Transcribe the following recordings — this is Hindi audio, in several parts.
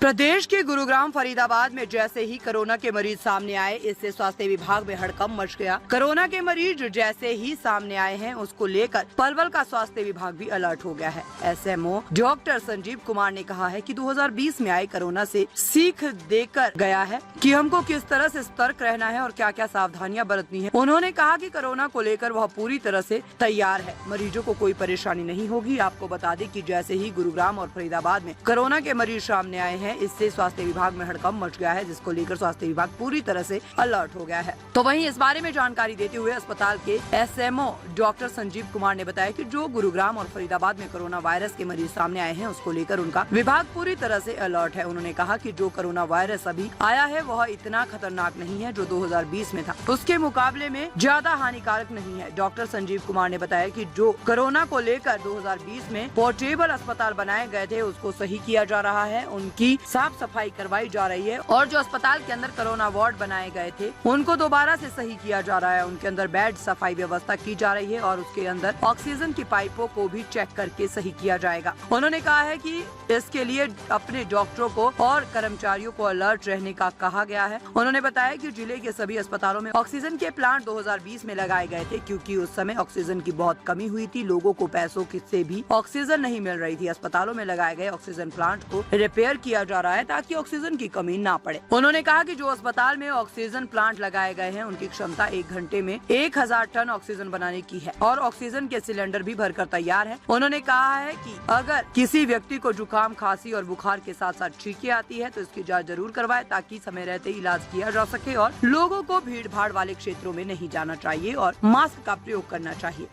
प्रदेश के गुरुग्राम फरीदाबाद में जैसे ही कोरोना के मरीज सामने आए, इससे स्वास्थ्य विभाग में हड़कंप मच गया। कोरोना के मरीज जैसे ही सामने आए हैं, उसको लेकर पलवल का स्वास्थ्य विभाग भी अलर्ट हो गया है। एसएमओ डॉक्टर संजीव कुमार ने कहा है कि 2020 में आए कोरोना से सीख देकर गया है कि हमको किस तरह से सतर्क रहना है और क्या क्या सावधानियां बरतनी है। उन्होंने कहा कि कोरोना को लेकर वह पूरी तरह से तैयार है, मरीजों को कोई परेशानी नहीं होगी। आपको बता दें कि जैसे ही गुरुग्राम और फरीदाबाद में कोरोना के मरीज सामने आए हैं, इससे स्वास्थ्य विभाग में हड़कंप मच गया है, जिसको लेकर स्वास्थ्य विभाग पूरी तरह से अलर्ट हो गया है। तो वहीं इस बारे में जानकारी देते हुए अस्पताल के एसएमओ डॉक्टर संजीव कुमार ने बताया कि जो गुरुग्राम और फरीदाबाद में कोरोना वायरस के मरीज सामने आए हैं, उसको लेकर उनका विभाग पूरी तरह से अलर्ट है। उन्होंने कहा कि जो कोरोना वायरस अभी आया है वह इतना खतरनाक नहीं है जो 2020 में था, उसके मुकाबले में ज्यादा हानिकारक नहीं है। डॉक्टर संजीव कुमार ने बताया कि जो कोरोना को लेकर 2020 में पोर्टेबल अस्पताल बनाए गए थे, उसको सही किया जा रहा है, उनकी साफ सफाई करवाई जा रही है और जो अस्पताल के अंदर कोरोना वार्ड बनाए गए थे उनको दोबारा से सही किया जा रहा है। उनके अंदर बेड सफाई व्यवस्था की जा रही है और उसके अंदर ऑक्सीजन की पाइपों को भी चेक करके सही किया जाएगा। उन्होंने कहा है कि इसके लिए अपने डॉक्टरों को और कर्मचारियों को अलर्ट रहने का कहा गया है। उन्होंने बताया कि जिले के सभी अस्पतालों में ऑक्सीजन के प्लांट 2020 में लगाए गए थे, क्योंकि उस समय ऑक्सीजन की बहुत कमी हुई थी, लोगों को पैसों से भी ऑक्सीजन नहीं मिल रही थी। अस्पतालों में लगाए गए ऑक्सीजन प्लांट को रिपेयर किया जा रहा है ताकि ऑक्सीजन की कमी ना पड़े। उन्होंने कहा कि जो अस्पताल में ऑक्सीजन प्लांट लगाए गए हैं, उनकी क्षमता 1 घंटे में 1000 टन ऑक्सीजन बनाने की है और ऑक्सीजन के सिलेंडर भी भरकर तैयार है। उन्होंने कहा है कि अगर किसी व्यक्ति को जुकाम, खांसी और बुखार के साथ साथ छींके आती है तो इसकी जांच जरूर करवाए, ताकि समय रहते इलाज किया जा सके और लोगों को भीड़ भाड़ वाले क्षेत्रों में नहीं जाना चाहिए और मास्क का प्रयोग करना चाहिए।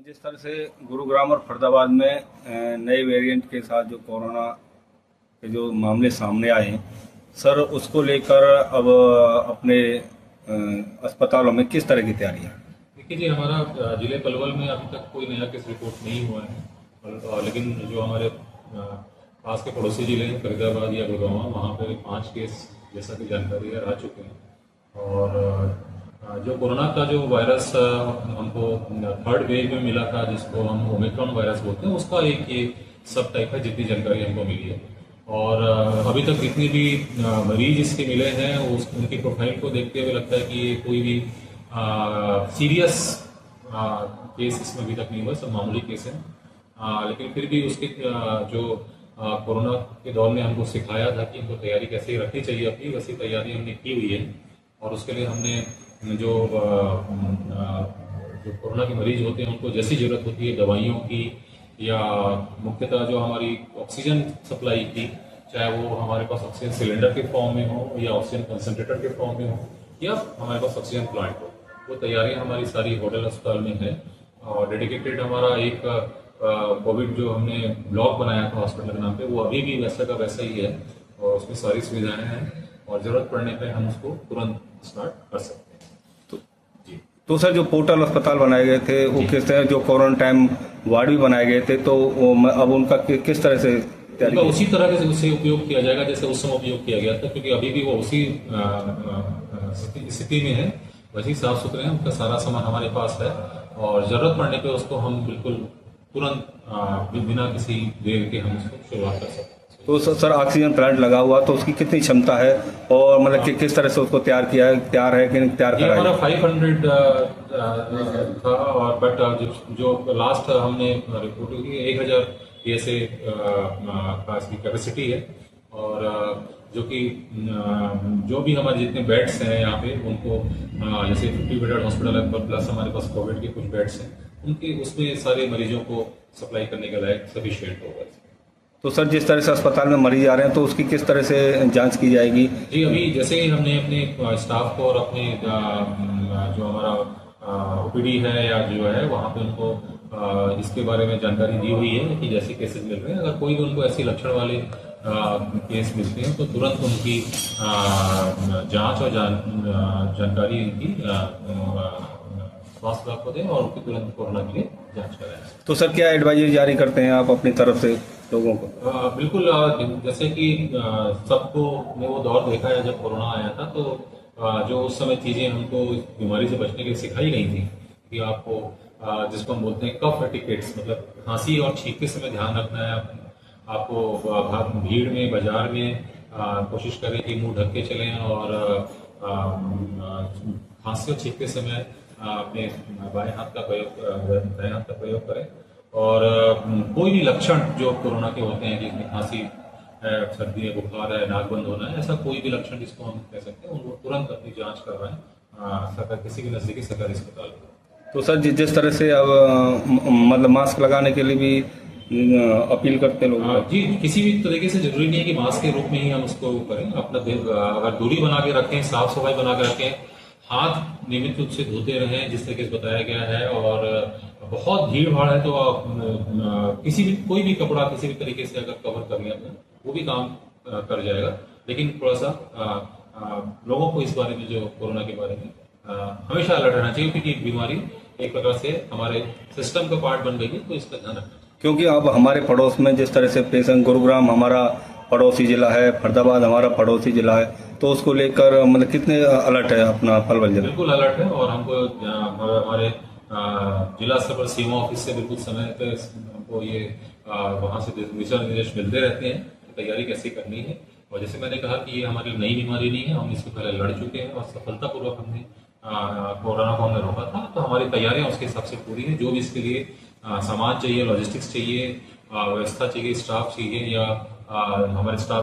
जिस तरह से गुरुग्राम और फरीदाबाद में नए वेरिएंट के साथ जो कोरोना के जो मामले सामने आए हैं, सर उसको लेकर अब अपने अस्पतालों में किस तरह की तैयारियां? देखिए जी, हमारा जिले पलवल में अभी तक कोई नया केस रिपोर्ट नहीं हुआ है, लेकिन जो हमारे पास के पड़ोसी जिले हैं फरीदाबाद या गुरुग्राम, वहाँ पे 5 केस जैसा कि जानकारी है आ चुके हैं। और जो कोरोना का जो वायरस हमको 3rd वेव में मिला था, जिसको हम ओमिक्रॉन वायरस बोलते हैं, उसका एक ये सब टाइप है जितनी जानकारी हमको मिली है। और अभी तक जितने भी मरीज इसके मिले हैं उनकी प्रोफाइल को देखते हुए लगता है कि ये कोई भी सीरियस केस इसमें अभी तक नहीं हुआ, सब मामूली केस है। लेकिन फिर भी उसके जो कोरोना के दौर में हमको सिखाया था कि हमको तैयारी कैसे रखनी चाहिए अपनी, वैसी तैयारी हमने की हुई है। और उसके लिए हमने जो कोरोना के मरीज होते हैं उनको जैसी ज़रूरत होती है दवाइयों की या मुख्यतः जो हमारी ऑक्सीजन सप्लाई की, चाहे वो हमारे पास ऑक्सीजन सिलेंडर के फॉर्म में हो या ऑक्सीजन कंसनट्रेटर के फॉर्म में हो या हमारे पास ऑक्सीजन प्लांट हो, वो तैयारियां हमारी सारी होटल अस्पताल में है। और डेडिकेटेड हमारा एक कोविड जो हमने ब्लॉक बनाया था हॉस्पिटल के नाम पे, वो अभी भी वैसा का वैसा ही है और उसमें सारी सुविधाएं हैं और ज़रूरत पड़ने पर हम उसको तुरंत स्टार्ट कर सकते हैं। तो सर जो पोर्टल अस्पताल बनाए गए थे वो किस तरह, जो कोरोना टाइम वार्ड भी बनाए गए थे, तो अब उनका किस तरह से उनका उसी तरह से उससे उपयोग किया जाएगा जैसे उस समय उपयोग किया गया था, क्योंकि अभी भी वो उसी स्थिति में है, वैसे ही साफ सुथरे हैं, उनका सारा सामान हमारे पास है और जरूरत पड़ने पे उसको हम बिल्कुल तुरंत बिना किसी देर के हम उसको शुरुआत कर सकते हैं। तो सर ऑक्सीजन प्लांट लगा हुआ, तो उसकी कितनी क्षमता है और मतलब कि किस तरह से उसको तैयार किया है, तैयार है कि नहीं तैयार करा है? हमारा 500 था और बट जो लास्ट हमने रिपोर्ट की 1000 PSA का इसकी कैपेसिटी है। और जो कि जो भी हमारे जितने बेड्स हैं यहाँ पे उनको जैसे 50 बेडेड हॉस्पिटल है प्लस हमारे पास कोविड के कुछ बेड्स हैं, उनके उसमें सारे मरीजों को सप्लाई करने के लायक सफिशिएंट होगा। तो सर जिस तरह से अस्पताल में मरीज आ रहे हैं तो उसकी किस तरह से जांच की जाएगी? जी, अभी जैसे ही हमने अपने स्टाफ को और अपने जो हमारा OPD है या जो है वहाँ पे उनको इसके बारे में जानकारी दी हुई है कि जैसे केसेस मिल रहे हैं, अगर कोई भी उनको ऐसे लक्षण वाले केस मिलते हैं तो तुरंत उनकी जांच और जानकारी उनकी स्वास्थ्य विभाग को दें और उनकी तुरंत कोरोना के लिए जांच कराएं। तो सर क्या एडवाइजरी जारी करते हैं आप अपनी तरफ से लोगों को? बिल्कुल, जैसे कि सबको ने वो दौर देखा है जब कोरोना आया था, तो जो उस समय चीज़ें हमको इस बीमारी से बचने के लिए सिखाई गई थी कि आपको जिसको हम बोलते हैं कफ एटिकेट्स, मतलब खांसी और छींकते समय ध्यान रखना है। आपको भीड़ में, बाजार में कोशिश करें कि मुंह ढक के चलें और खांसी और छींकते समय अपने बाएं हाथ का प्रयोग करें। और कोई भी लक्षण जो कोरोना के होते हैं, जिसमें खांसी है, सर्दी है, बुखार है, नाक बंद होना है, ऐसा कोई भी लक्षण जिसको हम कह सकते हैं, उनको तुरंत अपनी जांच करवाएं किसी भी नजदीकी सरकारी अस्पताल में। तो सर जिस तरह से अब मतलब मास्क लगाने के लिए भी अपील करते लोग। जी, किसी भी तरीके से जरूरी नहीं है कि मास्क के रूप में ही हम उसको करें। अपना अगर दूरी बना के रखें, साफ सफाई बना के रखें, हाथ नियमित रूप से धोते रहें जिस तरीके से बताया गया है। और बहुत भीड़ भाड़ है तो कोई भी कपड़ा किसी भी तरीके से अगर कवर कर लिया तो वो भी काम कर जाएगा। लेकिन थोड़ा सा लोगों को इस बारे में, जो कोरोना के बारे में हमेशा अलर्ट रहना चाहिए, क्योंकि बीमारी एक प्रकार से हमारे सिस्टम का पार्ट बन गई है, तो इसका ध्यान रखना चाहिए। क्योंकि अब हमारे पड़ोस में जिस तरह से पेशेंट, गुरुग्राम हमारा पड़ोसी जिला है, फरीदाबाद हमारा पड़ोसी जिला है, तो उसको लेकर मतलब कितने अलर्ट है अपना पलवल जिला? बिल्कुल अलर्ट है। और हमको हमारे जिला स्तर पर सीएमओ ऑफिस से बिल्कुल समय पे हमको ये वहाँ से दिशा निर्देश मिलते रहते हैं कि तैयारी कैसे करनी है। और जैसे मैंने कहा कि ये हमारी नई बीमारी नहीं है, हम इससे पहले लड़ चुके हैं और सफलतापूर्वक हमने कोरोना को हमने रोका था। तो हमारी तैयारियां उसके हिसाब से पूरी है। जो भी इसके लिए सामान चाहिए, लॉजिस्टिक्स चाहिए, व्यवस्था चाहिए, स्टाफ चाहिए, या हमारे स्टाफ